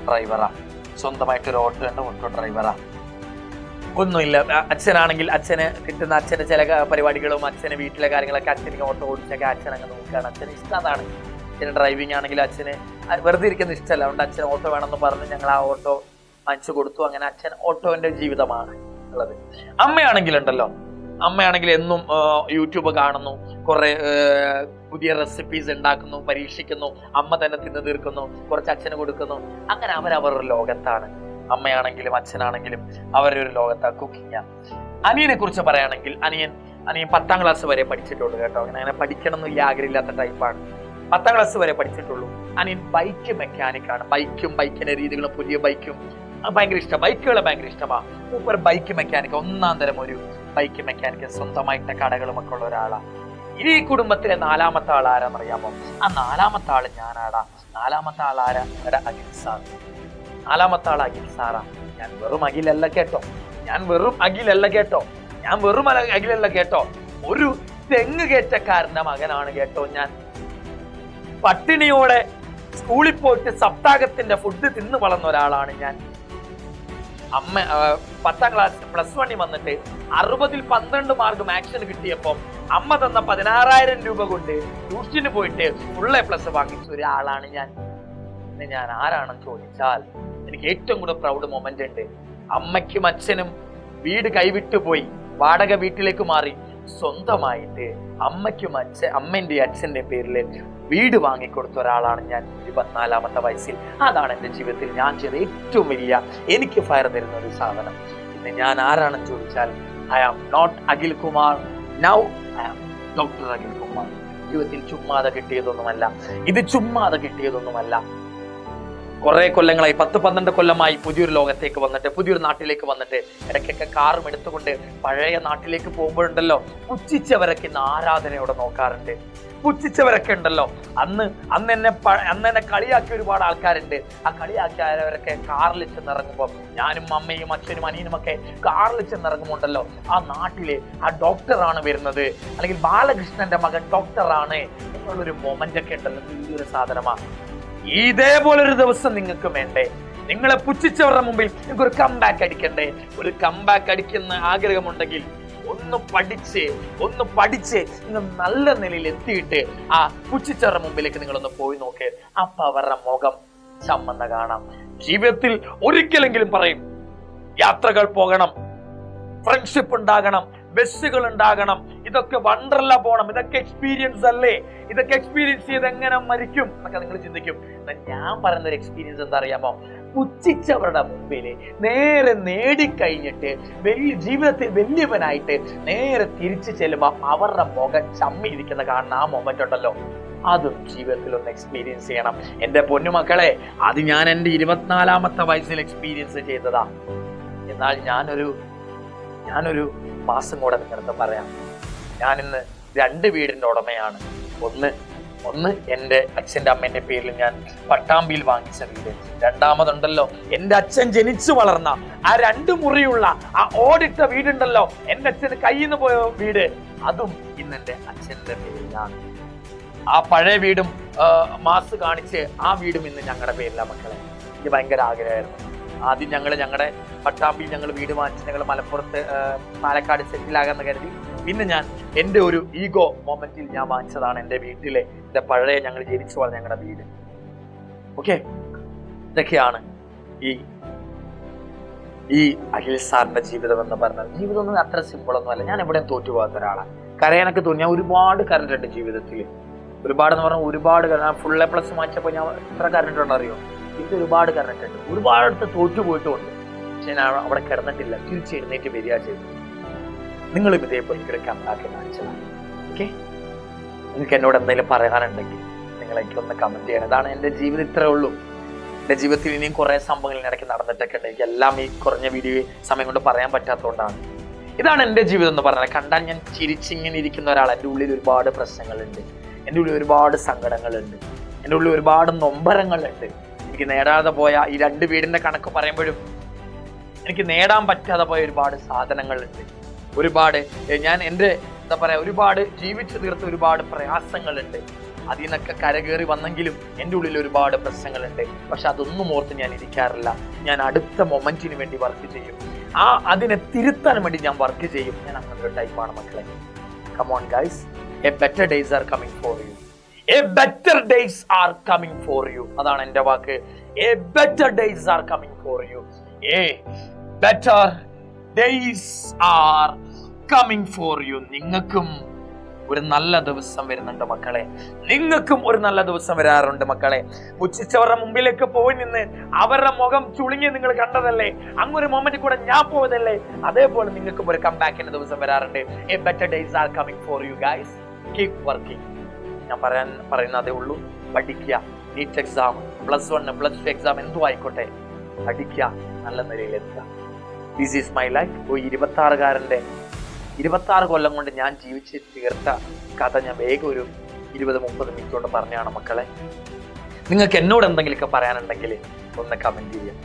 ഡ്രൈവറാണ്. സ്വന്തമായിട്ടൊരു ഓട്ടോ ഡ്രൈവറാണ്. ഒന്നുമില്ല. അച്ഛനാണെങ്കിൽ അച്ഛന് കിട്ടുന്ന അച്ഛൻ്റെ ചില പരിപാടികളും അച്ഛന് വീട്ടിലെ കാര്യങ്ങളൊക്കെ അച്ഛനിക്ക് ഓട്ടോ ഓടിച്ചൊക്കെ അച്ഛൻ അങ്ങ് നോക്കുകയാണ്. അച്ഛന് ഇഷ്ടം അതാണ്. അച്ഛന് ഡ്രൈവിംഗ് ആണെങ്കിൽ അച്ഛന് വെറുതെ ഇരിക്കുന്ന ഇഷ്ടമല്ല. അതുകൊണ്ട് അച്ഛൻ ഓട്ടോ വേണമെന്ന് പറഞ്ഞ് ഞങ്ങൾ ആ ഓട്ടോ വാങ്ങിച്ചു കൊടുത്തു. അങ്ങനെ അച്ഛൻ ഓട്ടോന്റെ ജീവിതമാണ് ഉള്ളത്. അമ്മയാണെങ്കിലുണ്ടല്ലോ, അമ്മയാണെങ്കിൽ എന്നും യൂട്യൂബ് കാണുന്നു, കുറെ പുതിയ റെസിപ്പീസ് ഉണ്ടാക്കുന്നു, പരീക്ഷിക്കുന്നു, അമ്മ തന്നെ തിന്നു തീർക്കുന്നു, കുറച്ച് അച്ഛന് കൊടുക്കുന്നു. അങ്ങനെ അവരവരുടെ ലോകത്താണ്. അമ്മയാണെങ്കിലും അച്ഛനാണെങ്കിലും അവരൊരു ലോകത്താണ്, കുക്കിംഗ്. അനിയനെ കുറിച്ച് പറയുകയാണെങ്കിൽ അനിയൻ 10ാം ക്ലാസ് വരെ പഠിച്ചിട്ടുള്ളൂ കേട്ടോ. അങ്ങനെ പഠിക്കണം എന്നില്ല, ആഗ്രഹമില്ലാത്ത ടൈപ്പാണ്. 10ാം ക്ലാസ് വരെ പഠിച്ചിട്ടുള്ളൂ. അനിയൻ ബൈക്ക് മെക്കാനിക്കാണ്. ബൈക്കിന്റെ രീതികളും പുതിയ ബൈക്കും ഭയങ്കര ഇഷ്ടം. ബൈക്കുകളെ ഭയങ്കര ഇഷ്ടമാണ്. ഒരു ബൈക്ക് മെക്കാനിക്, ഒന്നാം തരം ഒരു ബൈക്ക് മെക്കാനിക്, സ്വന്തമായിട്ട് കടകളും ഒക്കെ ഉള്ള ഒരാളാണ്. ഇനി ഈ കുടുംബത്തിലെ 4ാമത്തെ ആൾ ആരാന്നറിയാമോ? ആ 4ാമത്തെ ആള് ഞാനാടാ. 4ാമത്തെ ആൾ ആരാ? അഖിൽ സാർ. 4ാമത്തെ ആൾ അഖിൽ സാറാ. ഞാൻ വെറും അഖിലല്ല കേട്ടോ. ഞാൻ വെറും അഖിലല്ല കേട്ടോ. ഒരു തെങ്ങ് കയറ്റക്കാരന്റെ മകനാണ് കേട്ടോ ഞാൻ. പട്ടിണിയോടെ സ്കൂളിൽ പോയിട്ട് സപ്താഹത്തിന്റെ ഫുഡ് തിന്ന് വളർന്ന ഒരാളാണ് ഞാൻ. അമ്മ 10ാം ക്ലാസ് +1 വന്നിട്ട് 60ൽ 12 മാർക്ക് മാത്സിന് കിട്ടിയപ്പോൾ അമ്മ തന്ന 16,000 രൂപ കൊണ്ട് ട്യൂഷന് പോയിട്ട് ഫുൾ A+ വാങ്ങിച്ച ഒരാളാണ് ഞാൻ. ഞാൻ ആരാണെന്ന് ചോദിച്ചാൽ എനിക്ക് ഏറ്റവും കൂടുതൽ പ്രൗഡ് മൊമെന്റ് ഉണ്ട്. അമ്മയ്ക്കും അച്ഛനും വീട് കൈവിട്ടു പോയി, വാടക വീട്ടിലേക്ക് മാറി, സ്വന്തമായിട്ട് അമ്മന്റെ അച്ഛന്റെ പേരിൽ വീട് വാങ്ങിക്കൊടുത്ത ഒരാളാണ് ഞാൻ 24ാമത്തെ വയസ്സിൽ. അതാണ് എൻ്റെ ജീവിതത്തിൽ ഞാൻ ചെയ്ത ഏറ്റവും വലിയ എനിക്ക് ഫയർ തരുന്ന ഒരു സാധനം. ഇന്ന് ഞാൻ ആരാണെന്ന് ചോദിച്ചാൽ I am not Akhil Kumar, now I am doctor Akhil Kumar. ജീവിതത്തിൽ ചുമ്മാതെ കിട്ടിയതൊന്നുമല്ല. കുറെ കൊല്ലങ്ങളായി, 10-12 കൊല്ലമായി പുതിയൊരു ലോകത്തേക്ക് വന്നിട്ട്, പുതിയൊരു നാട്ടിലേക്ക് വന്നിട്ട്, ഇടയ്ക്കൊക്കെ കാറും എടുത്തുകൊണ്ട് പഴയ നാട്ടിലേക്ക് പോകുമ്പോഴുണ്ടല്ലോ, പുച്ഛിച്ചവരൊക്കെ ഇന്ന് ആരാധനയോടെ നോക്കാറുണ്ട്. പുച്ഛിച്ചവരൊക്കെ ഉണ്ടല്ലോ, അന്ന് എന്നെ കളിയാക്കിയ ഒരുപാട് ആൾക്കാരുണ്ട്. ആ കളിയാക്കിയവരൊക്കെ കാറിൽ ചെന്നിറങ്ങുമ്പോൾ, ഞാനും അമ്മയും അച്ഛനും അനിയനും ഒക്കെ കാറിൽ ചെന്നിറങ്ങുമ്പോണ്ടല്ലോ, ആ നാട്ടിലെ ആ ഡോക്ടറാണ് വരുന്നത്, അല്ലെങ്കിൽ ബാലകൃഷ്ണന്റെ മകൻ ഡോക്ടറാണ് എന്നുള്ളൊരു മൊമെന്റ് ഒക്കെ ഉണ്ടല്ലോ, വലിയൊരു സാധനമാണ്. ഇതേപോലൊരു ദിവസം നിങ്ങൾക്ക് വേണ്ടേ? നിങ്ങളെ പുച്ഛിച്ചവരുടെ മുമ്പിൽ നിങ്ങൾക്ക് ഒരു കംബാക്ക് അടിക്കണ്ടേ? ഒരു കംബാക്ക് അടിക്കുന്ന ആഗ്രഹമുണ്ടെങ്കിൽ ഒന്ന് പഠിച്ച് നിങ്ങൾ നല്ല നിലയിൽ എത്തിയിട്ട് ആ പുച്ഛിച്ചവരുടെ മുമ്പിലേക്ക് നിങ്ങളൊന്ന് പോയി നോക്ക്. അപ്പൊ അവരുടെ മുഖം ചമ്മന്ന കാണാം. ജീവിതത്തിൽ ഒരിക്കലെങ്കിലും പറയും, യാത്രകൾ പോകണം, ഫ്രണ്ട്ഷിപ്പ് ഉണ്ടാകണം, ബസ്സുകൾ ഉണ്ടാകണം, ഇതൊക്കെ വണ്ടർല പോകണം, ഇതൊക്കെ എക്സ്പീരിയൻസ് അല്ലേ, ഇതൊക്കെ എക്സ്പീരിയൻസ് ചെയ്ത് എങ്ങനെ മരിക്കും എന്നൊക്കെ നിങ്ങൾ ചിന്തിക്കും. ഞാൻ പറയുന്ന ഒരു എക്സ്പീരിയൻസ് എന്താ അറിയാമോ? പുച്ഛിച്ചവരുടെ മുമ്പില് നേരെ നേടിക്കഴിഞ്ഞിട്ട് ജീവിതത്തിൽ വലിയവനായിട്ട് നേരെ തിരിച്ചു ചെല്ലുമ്പോൾ അവരുടെ മുഖം ചമ്മിയിരിക്കുന്ന കാണുന്ന ആ മൊമെന്റ് ഉണ്ടല്ലോ, അതും ജീവിതത്തിൽ ഒന്ന് എക്സ്പീരിയൻസ് ചെയ്യണം എൻ്റെ പൊന്നുമക്കളെ. അത് ഞാൻ എൻ്റെ 24ാമത്തെ വയസ്സിൽ എക്സ്പീരിയൻസ് ചെയ്തതാ. എന്നാൽ ഞാനൊരു മാസം കൂടെ നിങ്ങളുടെ പറയാം. ഞാൻ ഇന്ന് 2 വീടിന്റെ ഉടമയാണ്. ഒന്ന് എൻ്റെ അച്ഛൻ്റെ അമ്മേന്റെ പേരിൽ ഞാൻ പട്ടാമ്പിയിൽ വാങ്ങിച്ച വീട്. രണ്ടാമതുണ്ടല്ലോ, എൻ്റെ അച്ഛൻ ജനിച്ചു വളർന്ന ആ 2 മുറിയുള്ള ആ ഓടിട്ട വീടുണ്ടല്ലോ, എൻ്റെ അച്ഛന് കയ്യിൽ നിന്ന് പോയ വീട്, അതും ഇന്ന് എൻ്റെ അച്ഛൻ്റെ പേരിലാണ്. ആ പഴയ വീടും മാസ് കാണിച്ച് ആ വീടും ഇന്ന് ഞങ്ങളുടെ പേരിലാണ് മക്കളെ. എനിക്ക് ഭയങ്കര ആഗ്രഹമായിരുന്നു. ആദ്യം ഞങ്ങളുടെ പട്ടാമ്പിയിൽ ഞങ്ങൾ വീട് വാങ്ങിച്ച് ഞങ്ങൾ മലപ്പുറത്ത് പാലക്കാട് സെറ്റിലാകാന്ന് കരുതി. പിന്നെ ഞാൻ എൻ്റെ ഒരു ഈഗോ മൊമെന്റിൽ ഞാൻ വാങ്ങിച്ചതാണ് എൻ്റെ വീട്ടിലെ എൻ്റെ പഴയ ഞങ്ങൾ ജനിച്ചു വളർന്ന ഞങ്ങളുടെ വീട്. ഓക്കെ, ഇതൊക്കെയാണ് ഈ അഖിൽ സാറിന്റെ ജീവിതം എന്ന് പറഞ്ഞാൽ. ജീവിതം ഒന്നും അത്ര സിമ്പിളൊന്നും അല്ല. ഞാൻ എവിടെയും തോറ്റുപോകാത്ത ഒരാളാണ്. കരയാനൊക്കെ തോന്നി. ഞാൻ ഒരുപാട് കരഞ്ഞിട്ടുണ്ട് ജീവിതത്തിൽ. ഒരുപാടെന്ന് പറഞ്ഞാൽ ഒരുപാട് ഫുൾ A+ വാങ്ങിച്ചപ്പോൾ ഞാൻ എത്ര കരഞ്ഞിട്ടുണ്ടോ അറിയോ? ഇത് ഒരുപാട് കരഞ്ഞിട്ടുണ്ട്. ഒരുപാടടുത്ത് തോറ്റുപോയിട്ടുമുണ്ട്. പക്ഷെ ഞാൻ അവിടെ കിടന്നിട്ടില്ല. തിരിച്ചെഴുന്നേറ്റ് വരിക ചെയ്തു. നിങ്ങളും ഇതേപോലെ ഇവിടെ കമ്പാക്ക് കാണിച്ചതാണ്. ഓക്കെ, നിങ്ങൾക്ക് എന്നോട് എന്തെങ്കിലും പറയാനുണ്ടെങ്കിൽ നിങ്ങൾ എനിക്കൊന്ന് കമന്റ് ചെയ്യണം. അതാണ് എൻ്റെ ജീവിതം, ഇത്രേ ഉള്ളൂ. എൻ്റെ ജീവിതത്തിൽ ഇനിയും കുറേ സംഭവങ്ങൾ ഇടയ്ക്ക് നടന്നിട്ടൊക്കെ ഉണ്ട്. എല്ലാം ഈ കുറഞ്ഞ വീഡിയോ സമയം കൊണ്ട് പറയാൻ പറ്റാത്തതുകൊണ്ടാണ്. ഇതാണ് എൻ്റെ ജീവിതം എന്ന് പറഞ്ഞാൽ. കണ്ടാൽ ഞാൻ ചിരിച്ചിങ്ങനെ ഇരിക്കുന്ന ഒരാൾ. എൻ്റെ ഉള്ളിൽ ഒരുപാട് പ്രശ്നങ്ങളുണ്ട്, എൻ്റെ ഉള്ളിൽ ഒരുപാട് സങ്കടങ്ങളുണ്ട്, എൻ്റെ ഉള്ളിൽ ഒരുപാട് നൊമ്പരങ്ങളുണ്ട്. എനിക്ക് നേടാതെ പോയ ഈ 2 വീടിന്റെ കണക്ക് പറയുമ്പോഴും എനിക്ക് നേടാൻ പറ്റാതെ പോയ ഒരുപാട് സാധനങ്ങളുണ്ട്. ഒരുപാട് ഞാൻ എൻ്റെ ഒരുപാട് ജീവിച്ചു തീർത്ത ഒരുപാട് പ്രയാസങ്ങളുണ്ട്. അതിൽ നിന്നൊക്കെ കരകയറി വന്നെങ്കിലും എൻ്റെ ഉള്ളിൽ ഒരുപാട് പ്രശ്നങ്ങളുണ്ട്. പക്ഷെ അതൊന്നും ഓർത്ത് ഞാൻ ഇരിക്കാറില്ല. ഞാൻ അടുത്ത മൊമെന്റിന് വേണ്ടി വർക്ക് ചെയ്യും. അതിനെ തിരുത്താൻ വേണ്ടി ഞാൻ വർക്ക് ചെയ്യും. ഞാൻ അങ്ങനെ ഒരു ടൈപ്പാണ് മക്കളെ. Come on guys, a better days are coming for you. A better days are coming for you. അതാണ് എന്റെ വാക്ക്. A better days are coming for you. A better days are coming for you. നിങ്ങൾക്കും ഒരു നല്ല ദിവസം വരുന്നുണ്ട് മക്കളെ. നിങ്ങൾക്കും ഒരു നല്ല ദിവസം വരാറുണ്ട് മക്കളെ. പുച്ഛിച്ചവരുടെ മുമ്പിലേക്ക് പോയി നിന്ന് അവരുടെ മുഖം ചുളുങ്ങി നിങ്ങൾ കണ്ടതല്ലേ? അങ്ങൊരു മൊമെന്റ് കൂടെ ഞാൻ പോയതല്ലേ? അതേപോലെ നിങ്ങൾക്കും ഒരു കംബാക്കിന്റെ ദിവസം വരാറുണ്ട്. A better days are coming for you guys. Keep working. ഞാൻ പറയുന്നതേ ഉള്ളൂ. പഠിക്കുക. നീറ്റ് എക്സാം, +1 +2 എക്സാം എന്തോ ആയിക്കോട്ടെ, പഠിക്കുക, നല്ല നിലയിലെത്തുക. This is my life. 26 കൊല്ലം കൊണ്ട് ഞാൻ ജീവിച്ച് തീർത്ത കഥ ഞാൻ വേഗം ഒരു 20-30 മിനിറ്റ് കൊണ്ട് പറഞ്ഞാണ് മക്കളെ. നിങ്ങൾക്ക് എന്നോട് എന്തെങ്കിലുമൊക്കെ പറയാനുണ്ടെങ്കിൽ ഒന്ന് കമന്റ് ചെയ്യാം.